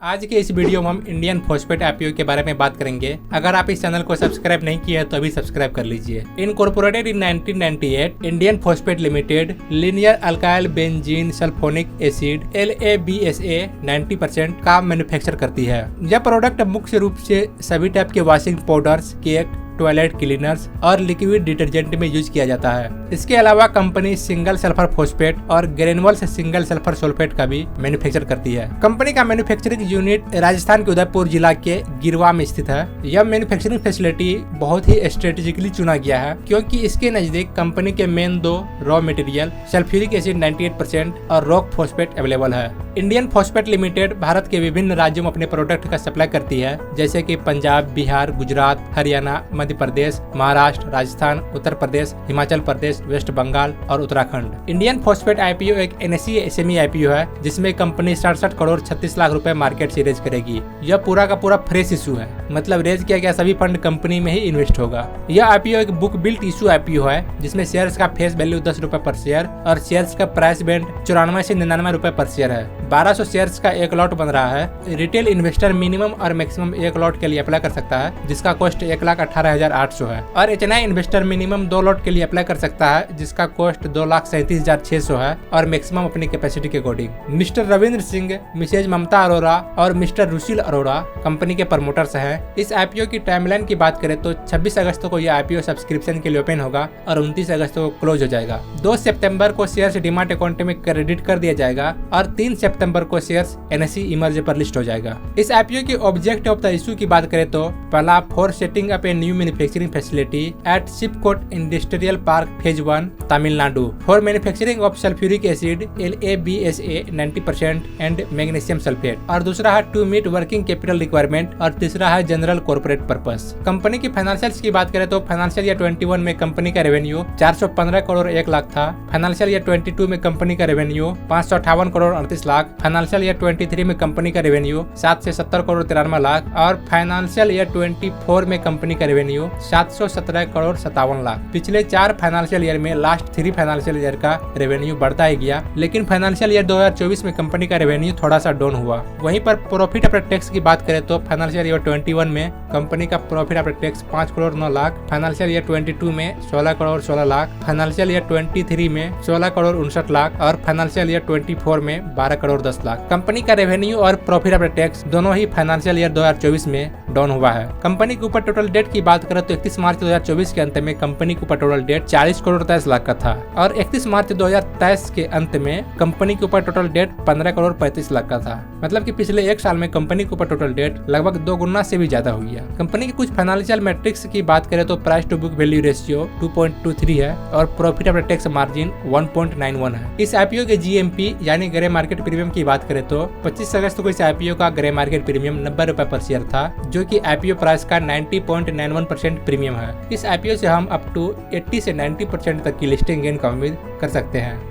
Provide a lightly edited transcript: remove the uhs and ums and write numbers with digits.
आज के इस वीडियो में हम इंडियन फॉस्फेट आईपीओ के बारे में बात करेंगे। अगर आप इस चैनल को सब्सक्राइब नहीं किया है तो अभी सब्सक्राइब कर लीजिए। Incorporated in 1998, Indian phosphate limited linear alkyl benzene sulphonic acid LABSA 90% का मैन्युफैक्चर करती है। यह प्रोडक्ट मुख्य रूप से सभी टाइप के washing powders, cake, toilet cleaners और लिक्विड डिटर्जेंट में यूज किया जाता है। इसके अलावा कंपनी सिंगल सल्फर फॉस्फेट और ग्रेनुअल्स सिंगल सल्फर सल्फेट का भी मैन्युफैक्चर करती है। कंपनी का मैन्युफैक्चरिंग यूनिट राजस्थान के उदयपुर जिला के गिरवा में स्थित है। यह मैन्युफैक्चरिंग फैसिलिटी बहुत ही स्ट्रेटेजिकली चुना गया है क्योंकि इसके नजदीक कंपनी के मेन दो रॉ मटेरियल सल्फ्यूरिक एसिड 98% और रॉक फॉस्फेट अवेलेबल है। इंडियन फॉस्फेट लिमिटेड भारत के विभिन्न राज्यों में अपने प्रोडक्ट का सप्लाई करती है, जैसे कि पंजाब, बिहार, गुजरात, हरियाणा, मध्य प्रदेश, महाराष्ट्र, राजस्थान, उत्तर प्रदेश, हिमाचल प्रदेश, वेस्ट बंगाल और उत्तराखंड। इंडियन फॉस्फेट आईपीओ एक NSE SME आईपीओ है जिसमें कंपनी 67 करोड़ 36 लाख रुपए मार्केट से रेज करेगी। यह पूरा का पूरा फ्रेश इशू है, मतलब रेज किया गया सभी फंड कंपनी में ही इन्वेस्ट होगा। यह आईपीओ एक बुक बिल्ट इशू आईपीओ है जिसमें शेयर्स का फेस वैल्यू 10 रुपए पर शेयर और शेयर्स का प्राइस बैंड 94 से 99 रुपए पर शेयर है। 1200 शेयर्स का एक लॉट बन रहा है। रिटेल इन्वेस्टर मिनिमम और मैक्सिमम एक लॉट के लिए अप्लाई कर सकता है जिसका कॉस्ट 1,18,800 है और HNI इन्वेस्टर मिनिमम 2 लॉट के लिए अप्लाई कर सकता है जिसका कॉस्ट 2,37,600 है और मैक्सिमम अपनी कैपेसिटी के according. Mister Ravindra Singh, missus Mamta Arora और मिस्टर रुशील अरोरा कंपनी के प्रमोटर्स हैं। इस आईपीओ की टाइमलाइन की बात करें तो 26 अगस्त को यह आईपीओ सब्सक्रिप्शन के लिए ओपन होगा और 29 अगस्त को क्लोज हो जाएगा। 2 सितंबर को शेयर्स डीमैट अकाउंट में क्रेडिट कर दिया जाएगा और 3 सितंबर को शेयर्स NSE इमर्ज पर लिस्ट हो जाएगा। इस आईपीओ की ऑब्जेक्ट ऑफ द इशू की बात करें तो पहला, for setting up a new manufacturing facility at SIPCOT industrial park phase 1 Tamil Nadu for manufacturing of sulphuric acid LABSA 90% and magnesium sulphate. और दूसरा है to meet working capital requirement और तीसरा है जनरल कॉर्पोरेट पर्पस। कंपनी की फाइनेंशियल्स की बात करें तो फाइनेंशियल ईयर 21 में कंपनी का रेवेन्यू 415 करोड़ 1 लाख था। फाइनेंशियल ईयर 22 में कंपनी का revenue 558 crore 38 lakh. Financial year 23 में कंपनी का रेवेन्यू 7 से 70 करोड़ 93 लाख और फाइनेंशियल ईयर 24 में कंपनी का रेवेन्यू 717 करोड़ 57 लाख। पिछले 4 फाइनेंशियल ईयर में लास्ट 3 फाइनेंशियल ईयर का रेवेन्यू बढ़ता ही गया, लेकिन फाइनेंशियल ईयर 2024 में कंपनी का रेवेन्यू थोड़ा सा डाउन हुआ। वहीं पर प्रॉफिट आफ्टर टैक्स की बात करें तो फाइनेंशियल ईयर 21 में कंपनी का profit after tax 5 crore 9 lakh. Financial year 22 में 16 करोड़ 16 लाख। फाइनेंशियल ईयर 23 में 16 करोड़ 59 लाख और फाइनेंशियल ईयर 24 में 12 करोड़ 10 लाख। कंपनी का रेवेन्यू और प्रॉफिट आफ्टर टैक्स दोनों ही फाइनेंशियल ईयर 2024 में डाउन हुआ है। कंपनी के ऊपर टोटल डेट की बात करें तो 31 मार्च 2024 के अंत में कंपनी के ऊपर टोटल डेट 40 करोड़ 23 लाख का था और 31 मार्च 2023 के अंत में कंपनी के ऊपर टोटल डेट 15 करोड़ 35 लाख का था। मतलब कि पिछले 1 साल में कंपनी के ऊपर टोटल डेट लगभग 2 गुना से भी ज्यादा हुई है। कंपनी की कुछ फाइनेंशियल मैट्रिक्स की बात करें तो price to book value ratio 2.23 है और प्रॉफिट आफ्टर टैक्स मार्जिन 1.91 है। इस आईपीओ के GMP यानी ग्रे मार्केट प्रीमियम की बात करें तो 25 अगस्त को इस आईपीओ का ग्रे मार्केट प्रीमियम 90 रुपए पर शेयर था, जो कि आईपीओ प्राइस का 90.91% प्रीमियम है। इस आईपीओ से हम अप टू 80 से 90% तक की लिस्टिंग गेन का उम्मीद कर सकते हैं।